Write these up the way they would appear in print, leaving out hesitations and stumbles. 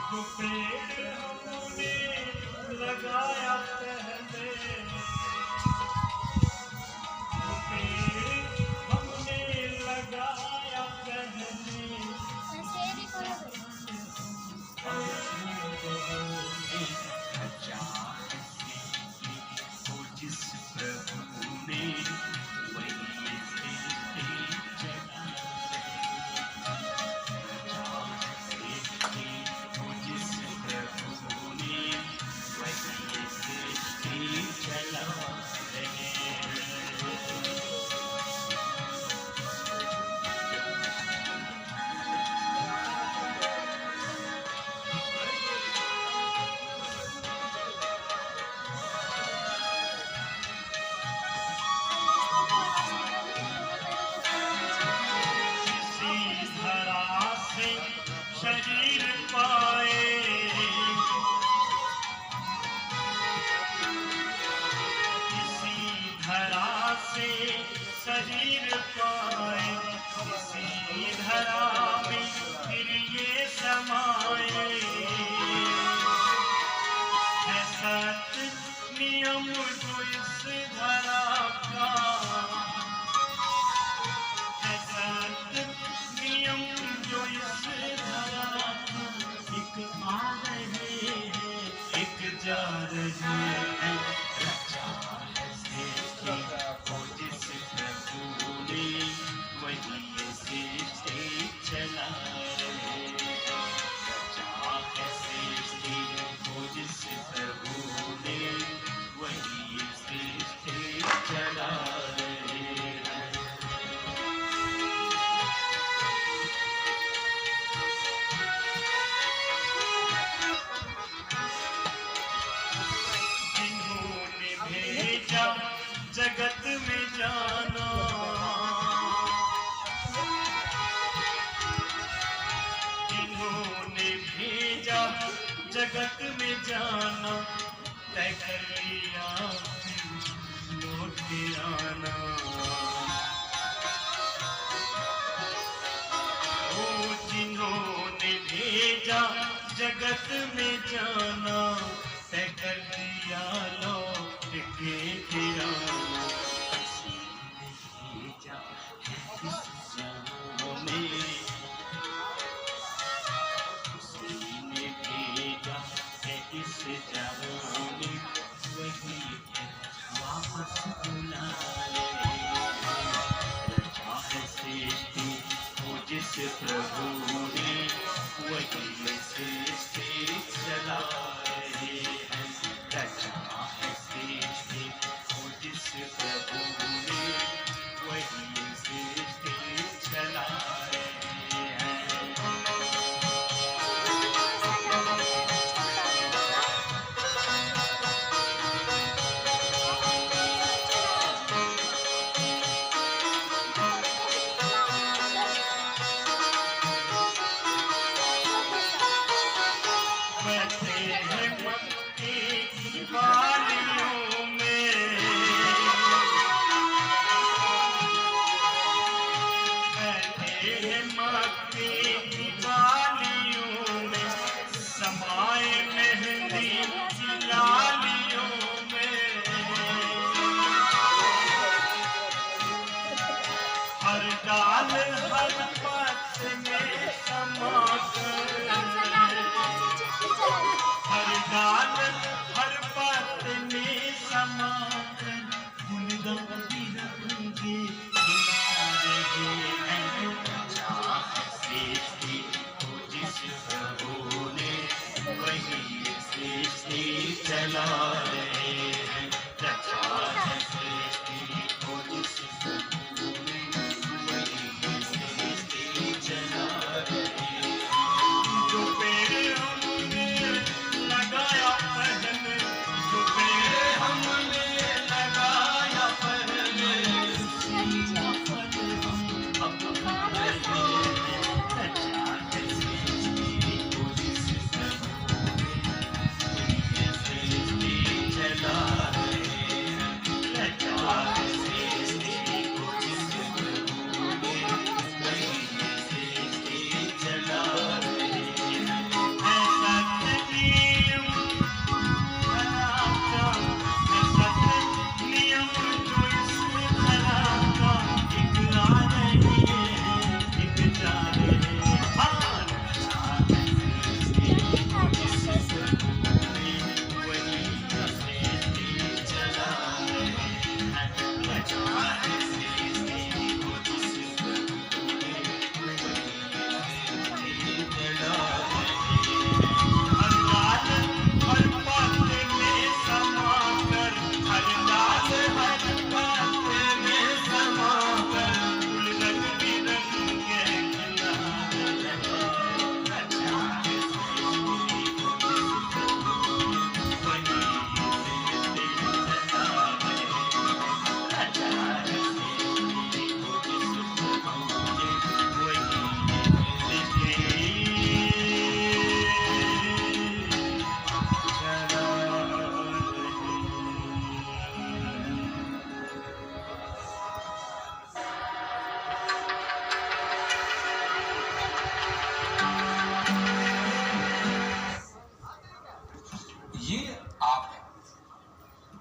जो पेड़ हमने लगाया पहले, जो पेड़ हमने लगाया पहले, जिस प्रभु ने वही सृष्टि चला शरीर पाए, किसी धरा से शरीर पाए, किसी धरा में फिर ये समाए। है सत्य नियम जो इस धरा का, है सत्य नियम जो इस धरा का, एक आ रहे हैं एक जा रहे हैं। रचा है सृष्टि को जिस प्रभु ने वही ये सृष्टि चला रहे हैं। रचा है सृष्टि को जिस प्रभु ने वही ये सृष्टि चला रहे हैं। जगत में जाना, जिन्होंने भेजा जगत में जाना, तय कर लिया लौट के आना। ओ जिन्होंने भेजा जगत में जाना, तय कर लिया लौट के फिर आना। किसी ने भेजा है इस जहां में, किसी ने भेजा है इस जहां में, वही वापस बुला ले। रचा है सृष्टि को जिस प्रभु ने वही सृष्टि चला रहे हैं। रचा है सृष्टि को जिस प्रभु ने वही सृष्टि चला रहे हैं।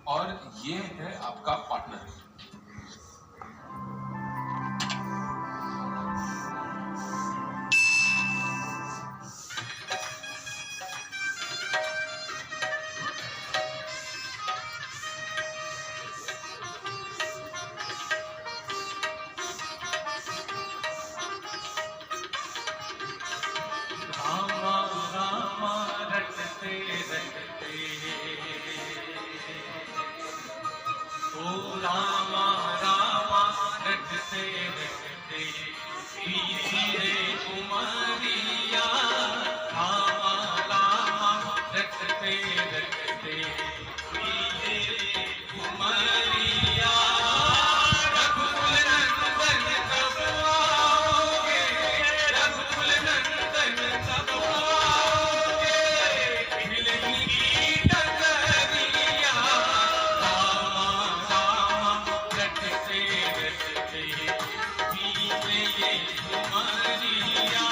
और ये है आपका पार्टनर। रामा रामा रटते रटते, ओ रामा रामा रटते रटते, धीरे उमरिया, रामा रामा रटते रटते, धीरे उमरिया, रघुकुल नंदन कब आओगे, रघुकुल नंदन कब आओगे, मिलेंगी डगरिया, रामा रामा रटते रटते, धीरे Umaria,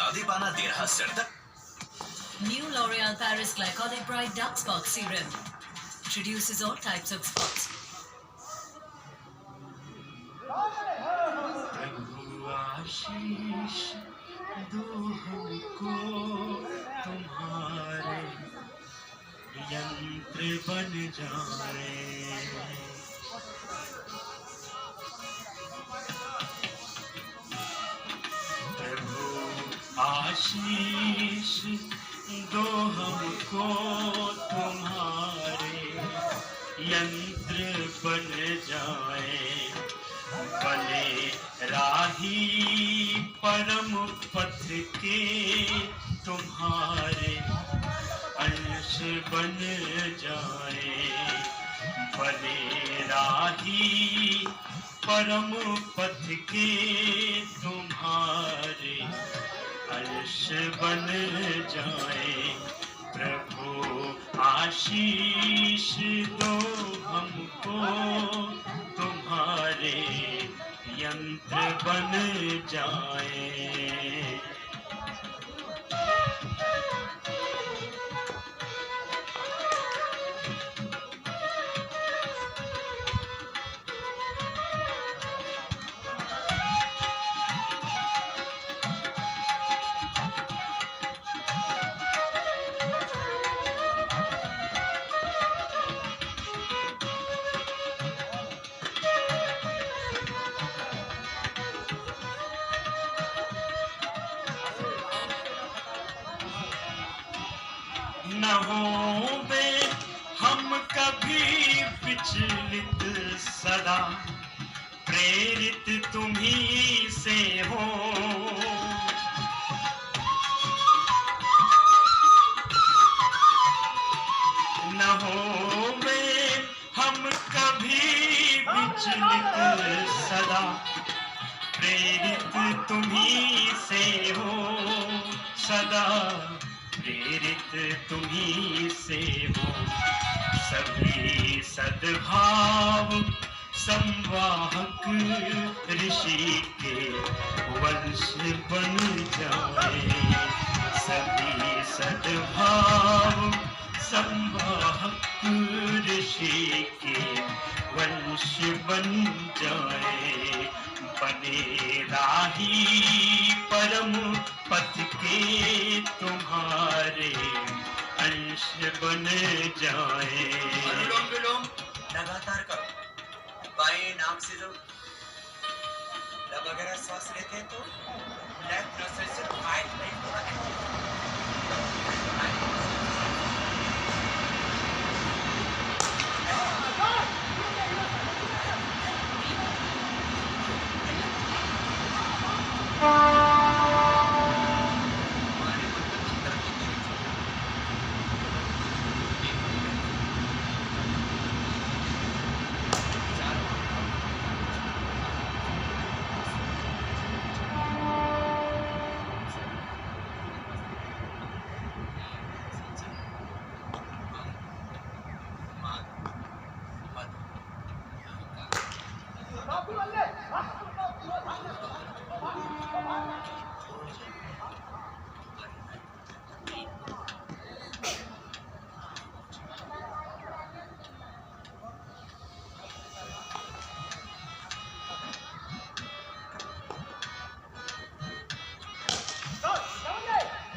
Radipana Dirha Serta. New L'Oreal Paris Glycolic Bright Dark Spot Serum introduces all types of spots. प्रभु आशीष दो हमको तुम्हारे यंत्र बन जाए प्रभु आशीष दो हमको तुम्हारे यंत्र बन जाए बने राही परम पथ के तुम्हारे अंश बन जाए बने राही परम पथ के तुम्हारे अंश बन जाए प्रभु आशीष दो हमको तुम्हारे यंत्र बन जाए न होवे हम कभी विचलित सदा प्रेरित तुम्ही से हो न होवे हम कभी विचलित सदा प्रेरित तुम्ही से हो सदा प्रेरित तुम्ही से हो सभी सद्भाव संवाहक ऋषि के वंश बन जाए सभी सद्भाव संवाहक ऋषि के वंश बन जाए बने राही परम पथ के तुम्हारे अंश बन जाए अनुलोम विलोम लगातार करो बाएं नाक से लो जब वगैरह सांस लेते हैं तो लेफ्ट नोस्ट्रिल से राइट नहीं थोड़ा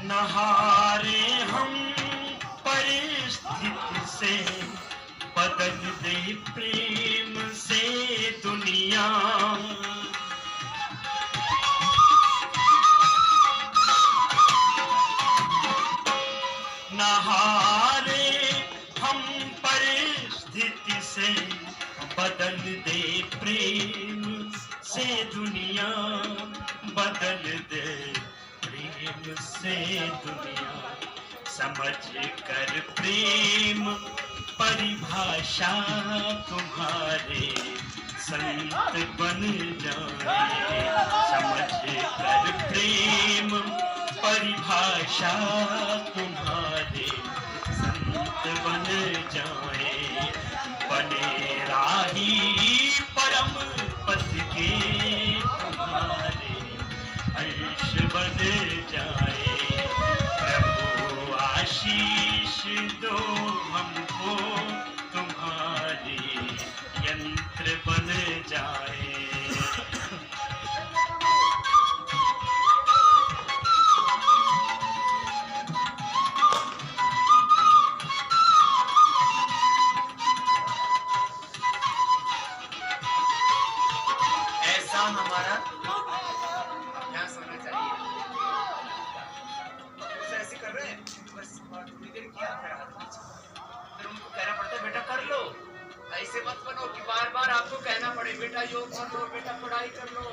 नहारे हम परिस्थिति से बदल दे प्रेम से दुनिया नहारे हम परिस्थिति से बदल दे प्रेम से दुनिया बदल दे प्रेम से दुनिया समझ कर प्रेम परिभाषा तुम्हारे संत बन जाए समझ कर प्रेम परिभाषा तुम्हारे संत बन जाए बने राही परम पथ के तुम्हारे अंश बन जाए ऐसे मत बनो कि बार बार आपको कहना पड़े बेटा योग कर लो, बेटा पढ़ाई कर लो,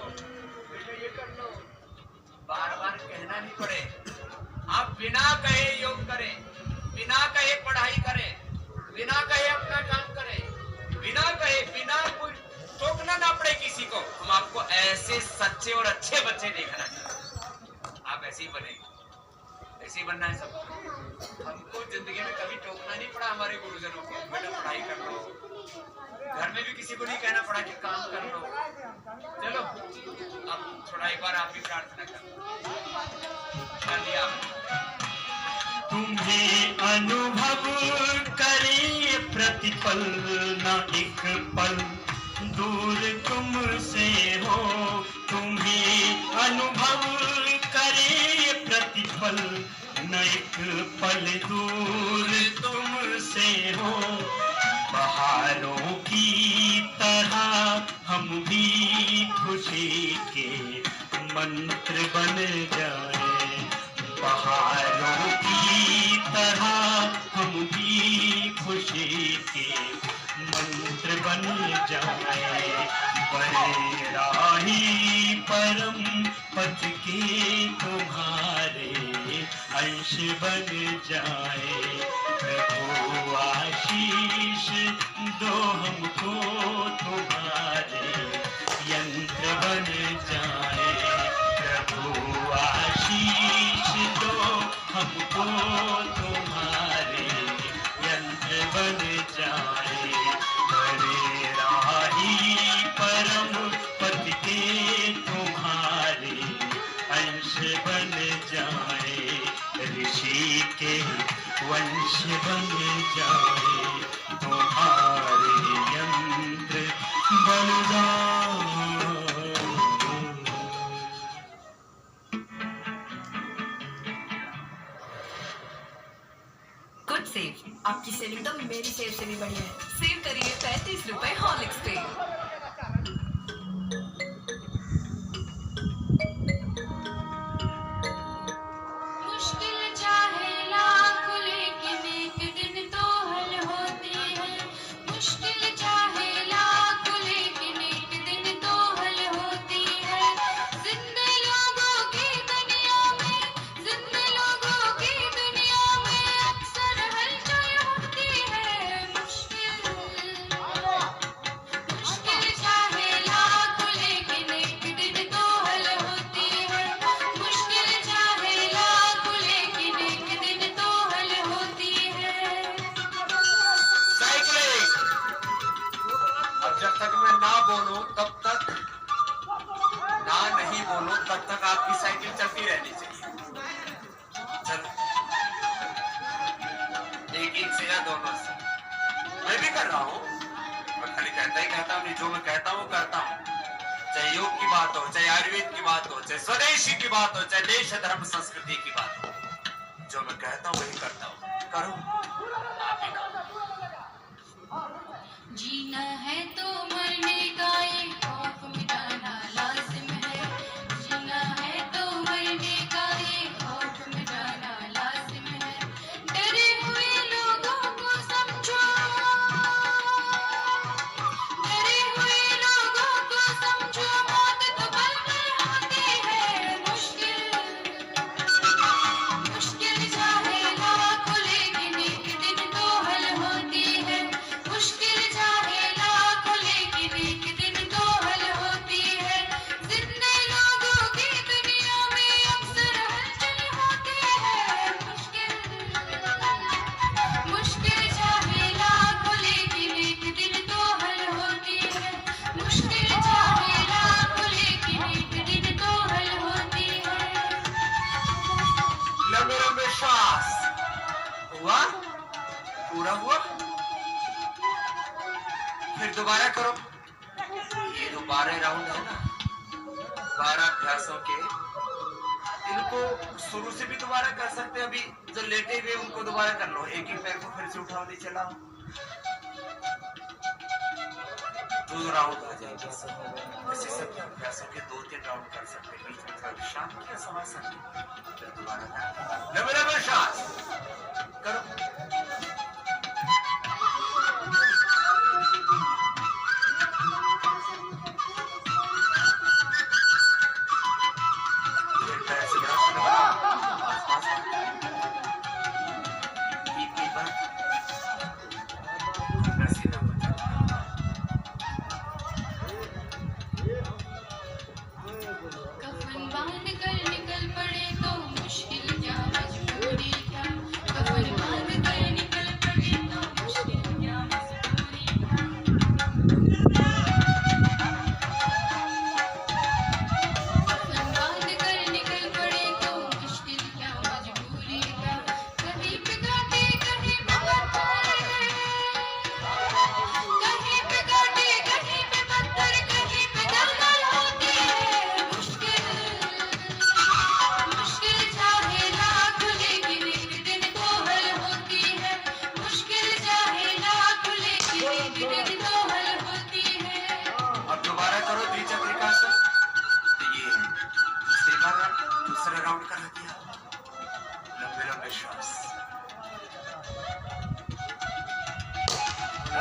बेटा ये कर लो। बार बार कहना नहीं पड़े। आप बिना कहे योग करें, बिना कहे पढ़ाई करें, बिना कहे अपना काम करें, बिना कहे, बिना कोई टोकना ना पड़े किसी को। हम आपको ऐसे सच्चे और अच्छे बच्चे देखना चाहते। आप ऐसे ही बनेंगे, ऐसे ही बनना है सबको। हमको जिंदगी में कभी टोकना नहीं पड़ा हमारे गुरुजनों को, बेटा पढ़ाई कर लो। घर में भी किसी को नहीं कहना पड़ा कि काम कर लो। चलो अब थोड़ा एक बार आप भी प्रार्थना करो। कर लिया। तुम्हें अनुभव करे प्रतिपल, न एक पल दूर तुमसे हो। तुम्हें अनुभव करे प्रतिपल, न एक पल दूर तुमसे हो। बहारों की तरह हम भी खुशी के मंत्र बन जाए। बहारों की तरह हम भी खुशी के मंत्र बन जाए। बड़े राही परम पथ के तुम्हारे अंश बन जाए। प्रभु आशीष दो हमको तुम्हारे यंत्र बन जाए। प्रभु आशीष दो हमको तुम्हारे यंत्र बन जाए। बड़े राही परम पद के तुम्हारे अंश बन जाए। ऋषि के वंश बन जाए। तुम्हारे यंत्र बन जाए। Good save. आपकी सेविंग तो मेरी सेव से भी बढ़िया है। सेव करिए 35 रुपए हॉर्लिक्स पे। मुश्किल चाहे लाख लेकिन एक दिन तो हल होती है। मुश्किल चाहे लाख लेकिन एक दिन तो हल होती है। जिंदे लोगों की दुनिया में, जिंदे लोगों की दुनिया में अक्सर हलचल होती है। मुश्किल चाहे लाख लेकिन एक दिन तो हल होती है। मुश्किल चाहे लाख लेकिन एक दिन तो हल होती है। साइकिलिंग। अब जब तक मैं ना बोलूं तब तक, ना नहीं बोलूं तब तक आपकी साइकिल चलती रहनी चाहिए। चलो एक से या दोनों से। मैं भी कर रहा हूँ, मैं खाली कहता ही कहता हूँ नहीं, जो मैं कहता हूँ करता हूँ। चाहे योग की बात हो, चाहे आयुर्वेद की बात हो, चाहे स्वदेशी की बात हो, चाहे देश धर्म संस्कृति की बात हो, जो मैं कहता हूँ वही करता हूँ। करो आप ही ना। जीना है तो मरने का ये खौफ मिटाना लाजिम है। जीना है तो मरने का ये खौफ मिटाना लाजिम है। डरे हुए लोगों को समझो, डरे हुए लोगों को समझो, मौत तो पल में होती है। मुश्किल चाहे लाख लेकिन एक दिन तो हल होती है। मुश्किल चाहे लाख लेकिन एक दिन तो हल होती है। जिंदे लोगों की दुनिया में अक्सर हलचल होती है। मुश्किल चाहे लाख लेकिन एक दिन तो हल होती है। मुश्किल चाहे लाख लेकिन एक दिन तो हल होती है। लंबे लंबे श्वास। हुआ? पूरा हुआ? फिर दोबारा करो। ये जो 12 राउंड है ना, 12 अभ्यासों के, इनको शुरू से भी दोबारा कर सकते हैं। अभी जो लेटे हुए उनको दोबारा कर लो। एक ही पैर को फिर से उठाओ, नीचे लाओ। 2 राउंड हो जाएंगे। ऐसे सभी अभ्यासों के 2-3 राउंड कर सकते हैं। बीच में थोड़ा विश्राम किया, समझ सकते हैं। फिर दोबारा लंबे लंबे श्वास करो। विश्वास।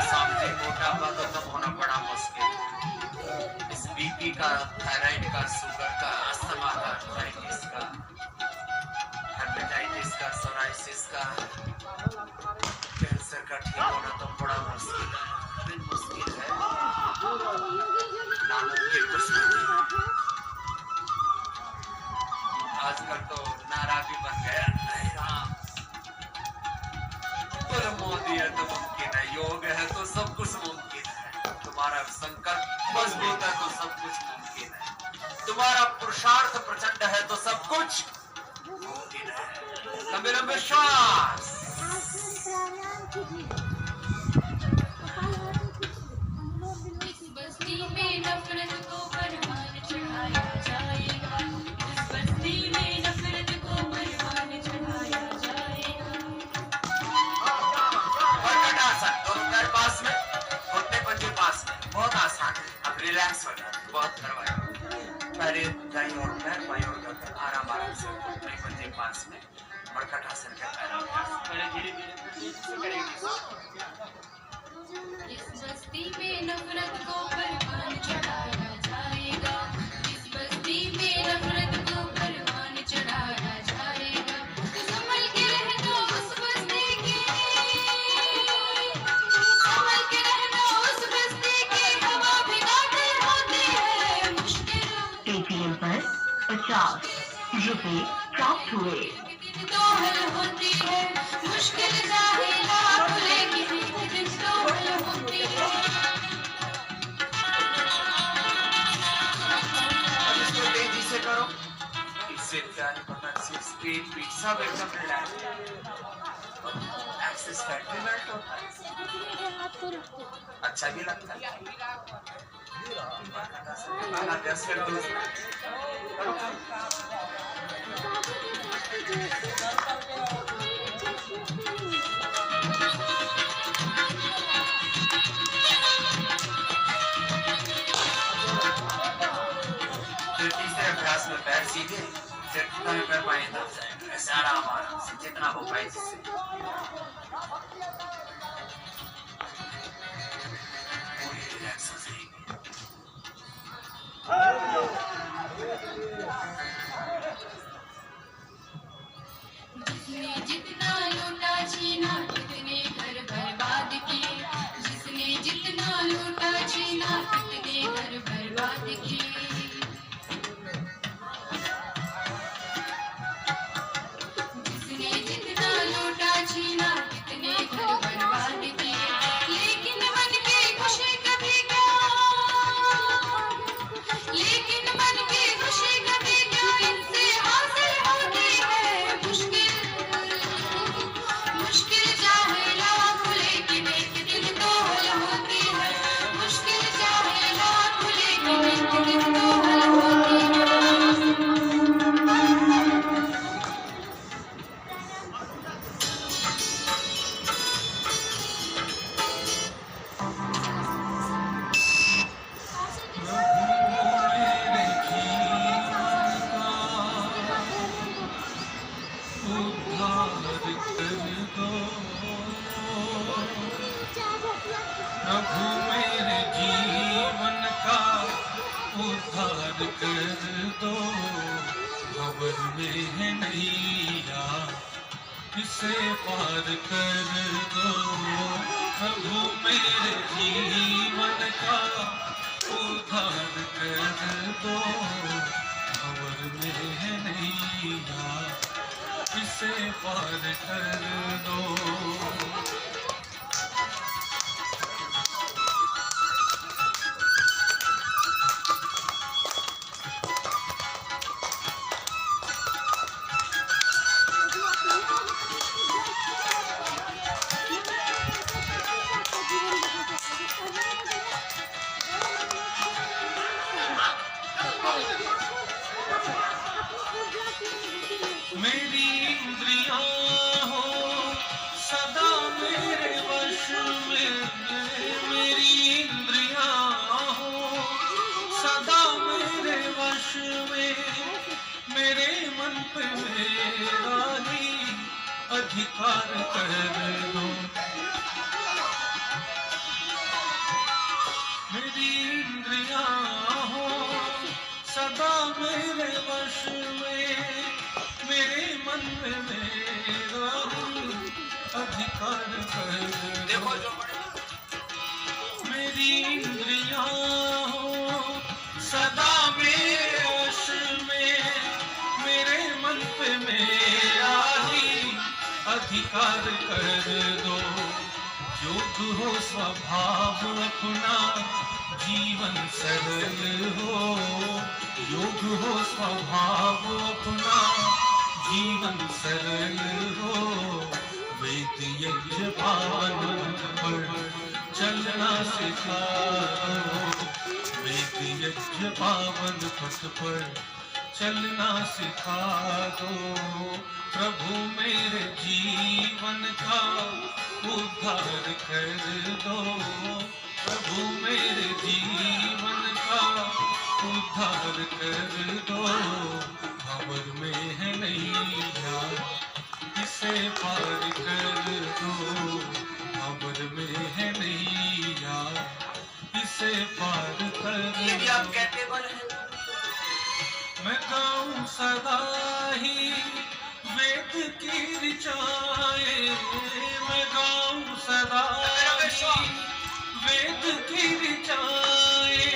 सामने मोटापा तो तब होना बड़ा मुश्किल। इस बीपी का, थायराइड का, शुगर का, अस्थमा का, आर्थराइटिस का, हेपेटाइटिस का, सोराइसिस का, कैंसर का ठीक होना तो बड़ा मुश्किल है। अरे मुश्किल है, नामुमकिन कुछ नहीं। आजकल तो नारा भी बन गया, नहीं राम पर मोदी है तो मुमकिन है, योग है तो सब कुछ मुमकिन है, तुम्हारा संकल्प मजबूत है तो सब कुछ मुमकिन है, तुम्हारा पुरुषार्थ प्रचंड है तो सब कुछ मुमकिन है। लंबे लंबे श्वास। इस बस्ती में नफरत को परवान चढ़ाया जाएगा। इस बस्ती में नफरत को परवान चढ़ाया जाएगा। आसन, दोनों पैर पास में, घुटने पंजे पास में, बहुत आसान है। अब रिलैक्स हो जाए, बहुत करवाए। पहले दाईं ओर पैर, बाईं ओर गर्दन, आराम आराम से घुटने पंजे पास में, मरकट आसन के पैर पहले धीरे धीरे करेंगे। इस बस्ती में नफरत को परवान चढ़ाया जाएगा। इस बस्ती में नफरत को परवान चढ़ाया जाएगा। संभल के रहना उस बस्ती की, संभल के रहना उस बस्ती की, हवा भी गाते होती है मुश्किल। ATM पर 50 रुपए प्राप्त हुए। तो हल होती है मुश्किल चाहे लाख, लेकिन एक दिन तो हल होती है। अब इसको तेजी से करो, इससे क्या है पता, स्पीड पीट सब एकदम रिलैक्स। एक्सेस फैक्ट्री मेल्ट होता है, अच्छा भी लगता है। अभ्यास कर दो। तीसरे अभ्यास में पैर सीधे, फिर तय कर पाए तब जाएंगे। ऐसे आराम आराम से जितना हो पाए जिससे। पूरी रिलैक्स हो जाएगी। जिसने जितना लूटा छीना, कितने घर बर्बाद किए। जिसने जितना लूटा छीना, कितने घर बर्बाद किए। जिसने जितना लूटा छीना, कितने घर बर्बाद किए। लेकिन मन की खुशी कभी क्या, लेकिन मन की खुशी कभी क्या इनसे हासिल होती है। मुश्किल मुश्किल चाहे लाख, लेकिन एक दिन तो हल होती है। मुश्किल चाहे लाख, लेकिन एक दिन तो हल होती है। प्रभु मेरे जीवन का उद्धार कर दो। खबर में है नैया, इसे पार कर दो। प्रभु मेरे जीवन का उद्धार कर दो। खबर में है नैया, इसे पार कर दो। मेरी इंद्रियां हो सदा अधिकार कर दो। मेरी इंद्रियां हो सदा मेरे वश में, मेरे मन में मेरा अधिकार कर देखो दो। जो बड़े मेरी इंद्रियां हो सदा मेरे वश में, मेरे मन पे मेरा ही अधिकार कर दो। योग हो स्वभाव अपना, जीवन सरल हो। योग हो स्वभाव अपना, जीवन सरल हो। वेद यज्ञ पावन पर चलना सिखाओ। वेद यज्ञ पावन पथ पर चलना सिखा दो। प्रभु मेरे जीवन का उद्धार कर दो। प्रभु मेरे जीवन का उद्धार कर दो। भंवर में है नैया, इसे पार कर दो। भंवर में है नैया, इसे पार कर ये भी आप दो। कैपेबल हैं। मैं गाऊं सदा ही वेद की ऋचाएं। मैं गाऊं सदा ही वेद की ऋचाएं।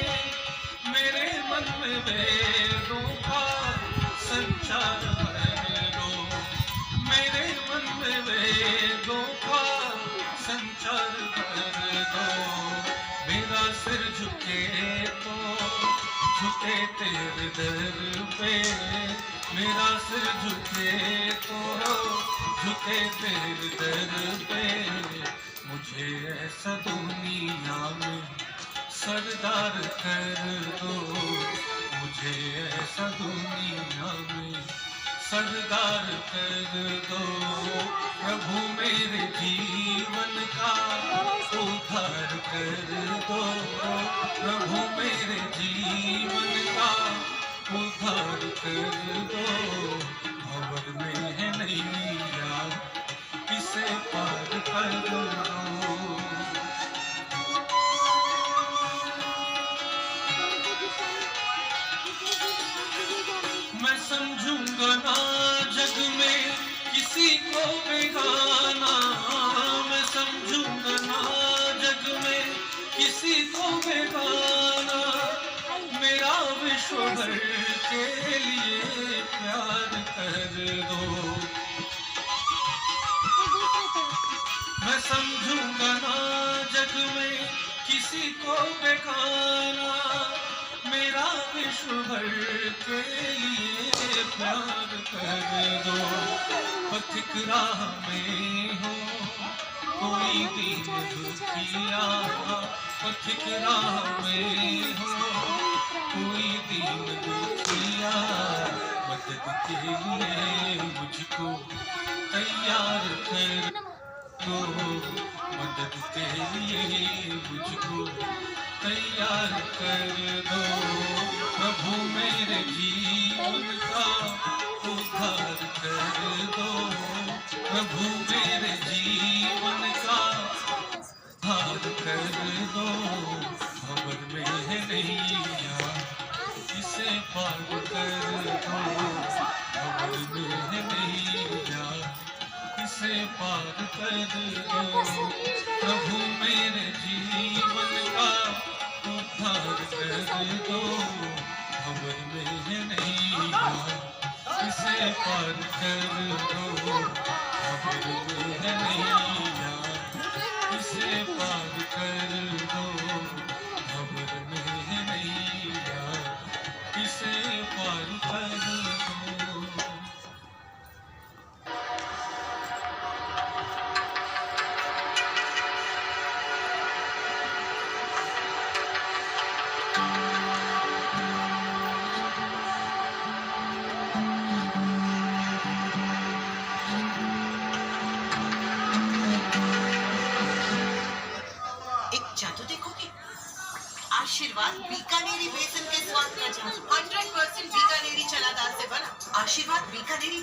मेरे मन में वेदों का संचार कर दो। मेरे मन में वेदों का संचार कर दो। मेरा सिर झुके तो झुके तेरे दर पे। मेरा सिर झुके तो झुके तेरे दर पे। मुझे ऐसा दुनिया में सरदार कर दो। मुझे ऐसा दुनिया में सरदार कर दो। प्रभु मेरे जीवन का उद्धार कर दो। प्रभु मेरे जीवन का उद्धार कर दो। भंवर में है नैया, इसे पार कर दो। मैं समझूंगा ना जग में किसी को बेगाना। मैं समझूंगा ना जग में किसी को बेगाना। मेरा विश्व भर के लिए प्यार कर दो। मैं समझूंगा ना जग में किसी को बेगाना। मेरा विश्व भर के लिए प्यार कर दो। पथिक राह में हो कोई दीन दुखिया। पथिक राह में हो कोई दीन दुखिया। मदद के लिए मुझको तैयार कर दो। मदद के लिए मुझको तैयार कर दो। प्रभु मेरे जीवन का उद्धार कर दो। प्रभु मेरे जीवन का उद्धार कर दो। भंवर में है नैया, इसे पार कर दो। भंवर में है नैया, इसे पार कर दो। प्रभु मेरे जीवन का उद्धार कर दो। भंवर में है नैया, इसे पार कर दो। भंवर में है नैया, इसे पार कर दो। भंवर में है नैया, इसे पार कर दो। आशीर्वाद बीकानेरी बेसन के स्वाद का जादू 100% बीकानेरी चना दाल से बना। आशीर्वाद बीकानेरी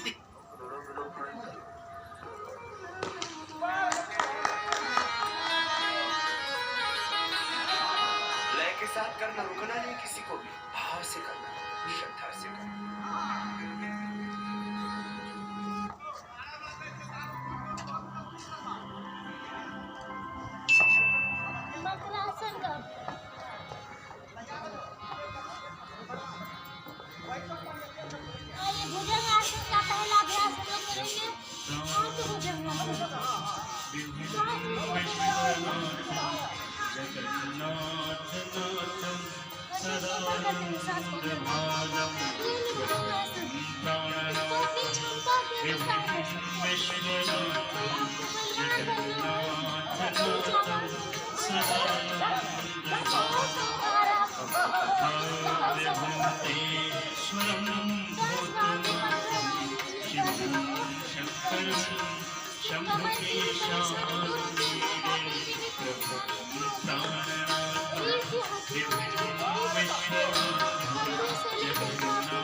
जगन्नाथनाथं सदानन्दभाजं प्राणनाथं विश्वनाथं जगन्नाथनाथं सदानन्दभाजं भूतनाथं शिवं शङ्करं शम्भुकेशानन्दे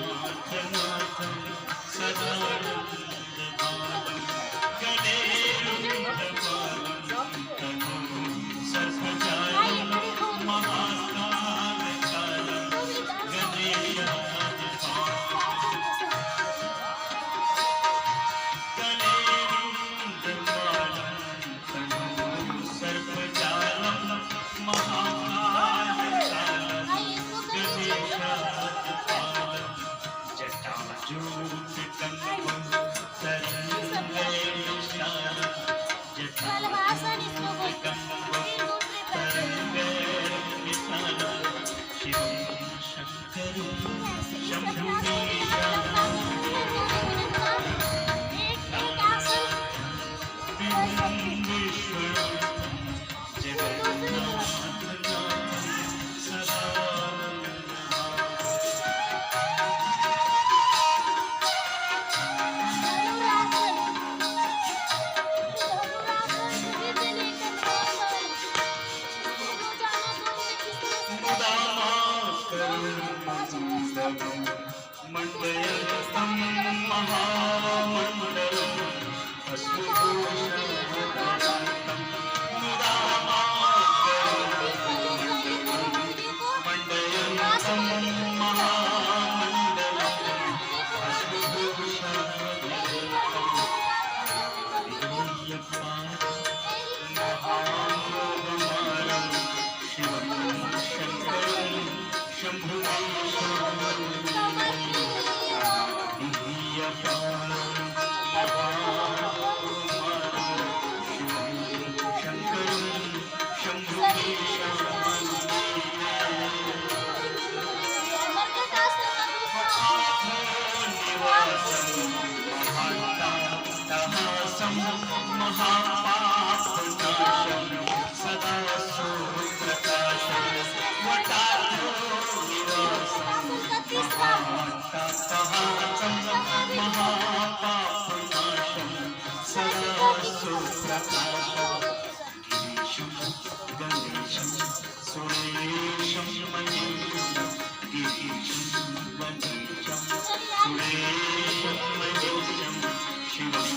जगन्नाथनाथं सदानन्दभाजं गणेरुन्दपालं तनुं सर्वजालं महाकालकालं मण्डयन्तं महामण्डलम् अस्मभूषणं मण्डयन्तं महामण्डलम् महामोहमालं शिवं शङ्करं महापापनाशं सदा सुप्रकाशं वटारो निवासं महापापनाशं महापापनाशं सदा सुप्रकाशं गिरीशं गणेशं सुरेशं महेशं गिरीशं गणेशं सुरेशं महेशं शिवं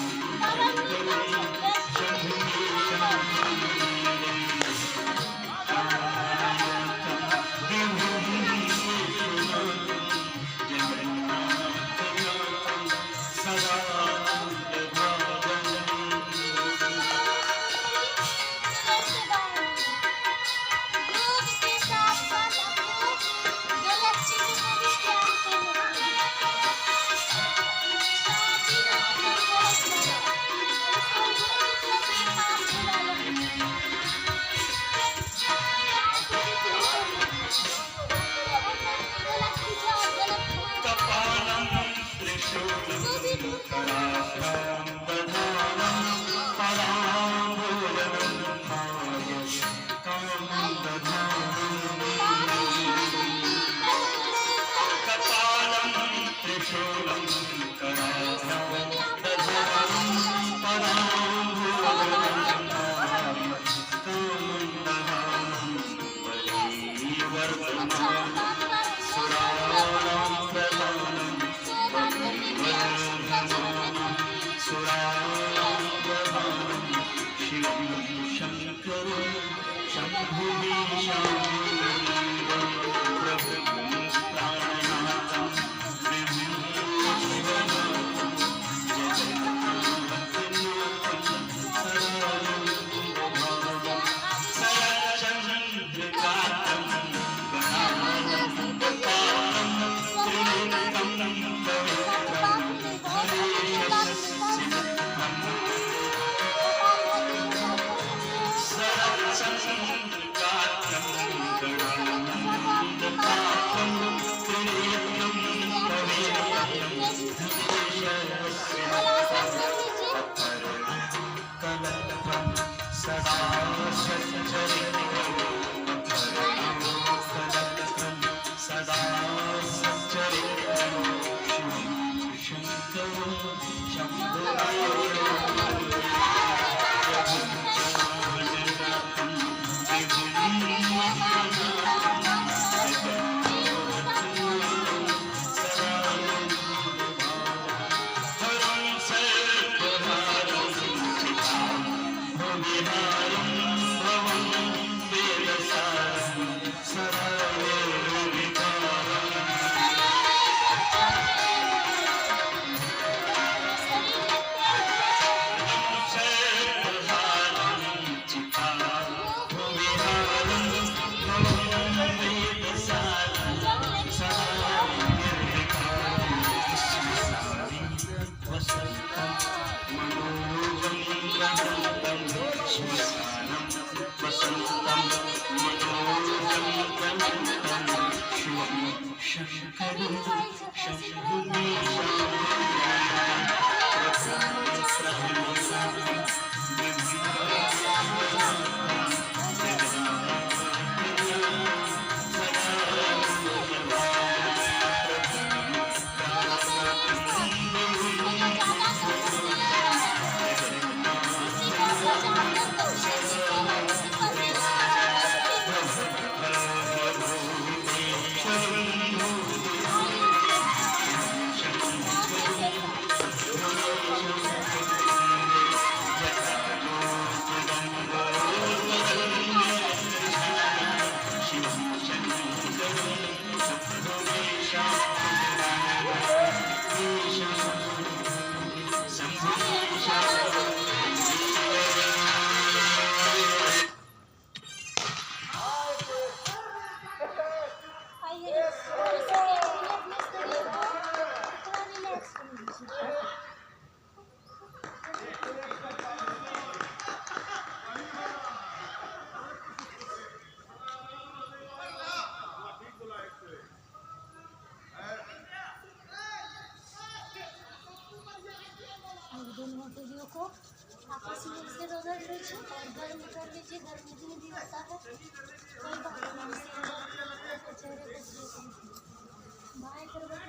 स्मशानं वसन्तं मनोजं कनन्तं शिवं शङ्करं दोनों वीडियो को आपस में से रोज़ा लीजिए और गर्म कर लीजिए। गर्म जितनी भी होता है कोई बात नहीं, चेहरे को बाएं करवट